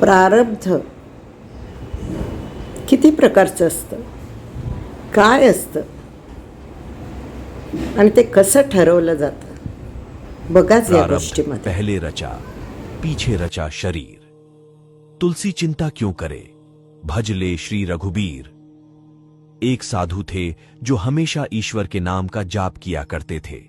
प्रारब्ध किती प्रकारचं असतं, काय असतं आणि ते कसं ठरवलं जातं बघाच या प्रारब्ध गोष्टीमध्ये. पहले रचा पीछे रचा शरीर, तुलसी चिंता क्यों करे, भज ले श्री रघुबीर। एक साधु थे जो हमेशा ईश्वर के नाम का जाप किया करते थे।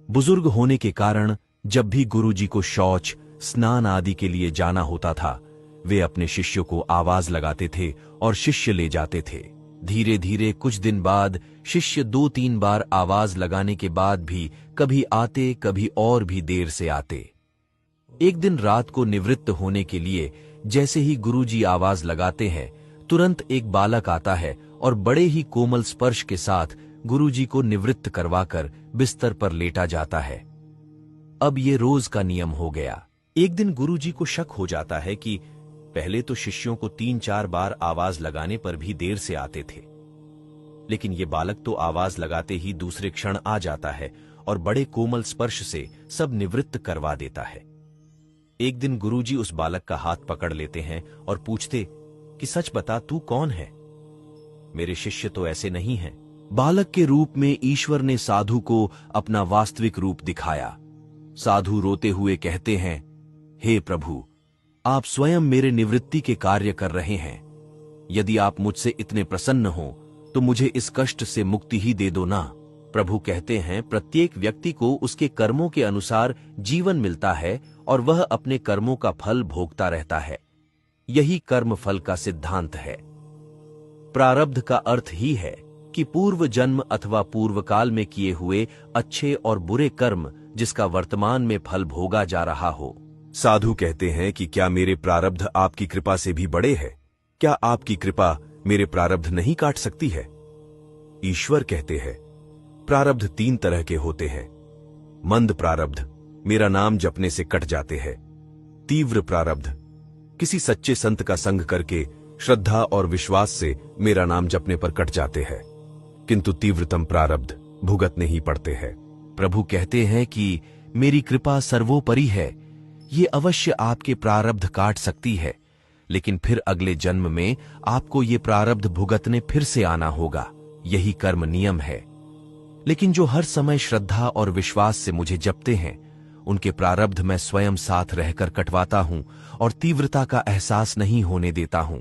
बुजुर्ग होने के कारण जब भी गुरुजी को शौच, स्नान आदि के लिए जाना होता था, वे अपने शिष्यों को आवाज लगाते थे और शिष्य ले जाते थे। धीरे धीरे कुछ दिन बाद शिष्य 2-3 बार आवाज लगाने के बाद भी कभी आते कभी और भी देर से आते। एक दिन रात को निवृत्त होने के लिए जैसे ही गुरुजी आवाज लगाते हैं, तुरंत एक बालक आता है और बड़े ही कोमल स्पर्श के साथ गुरुजी को निवृत्त करवाकर बिस्तर पर लेटा जाता है। अब ये रोज का नियम हो गया। एक दिन गुरुजी को शक हो जाता है कि पहले तो शिष्यों को 3-4 बार आवाज लगाने पर भी देर से आते थे, लेकिन ये बालक तो आवाज लगाते ही दूसरे क्षण आ जाता है और बड़े कोमल स्पर्श से सब निवृत्त करवा देता है। एक दिन गुरुजी उस बालक का हाथ पकड़ लेते हैं और पूछते कि सच बता, तू कौन है? मेरे शिष्य तो ऐसे नहीं हैं। बालक के रूप में ईश्वर ने साधु को अपना वास्तविक रूप दिखाया। साधु रोते हुए कहते हैं, हे प्रभु, आप स्वयं मेरे निवृत्ति के कार्य कर रहे हैं। यदि आप मुझसे इतने प्रसन्न हो तो मुझे इस कष्ट से मुक्ति ही दे दो ना। प्रभु कहते हैं, प्रत्येक व्यक्ति को उसके कर्मों के अनुसार जीवन मिलता है और वह अपने कर्मों का फल भोगता रहता है। यही कर्म फल का सिद्धांत है। प्रारब्ध का अर्थ ही है कि पूर्व जन्म अथवा पूर्व काल में किए हुए अच्छे और बुरे कर्म जिसका वर्तमान में फल भोगा जा रहा हो। साधु कहते हैं कि क्या मेरे प्रारब्ध आपकी कृपा से भी बड़े हैं? क्या आपकी कृपा मेरे प्रारब्ध नहीं काट सकती है? ईश्वर कहते हैं, प्रारब्ध 3 तरह के होते हैं। मंद प्रारब्ध मेरा नाम जपने से कट जाते हैं। तीव्र प्रारब्ध किसी सच्चे संत का संग करके श्रद्धा और विश्वास से मेरा नाम जपने पर कट जाते हैं, किंतु तीव्रतम प्रारब्ध भुगतने ही पड़ते हैं। प्रभु कहते हैं कि मेरी कृपा सर्वोपरि है, ये अवश्य आपके प्रारब्ध काट सकती है, लेकिन फिर अगले जन्म में आपको ये प्रारब्ध भुगतने फिर से आना होगा। यही कर्म नियम है। लेकिन जो हर समय श्रद्धा और विश्वास से मुझे जपते हैं, उनके प्रारब्ध मैं स्वयं साथ रहकर कटवाता हूं और तीव्रता का एहसास नहीं होने देता हूं।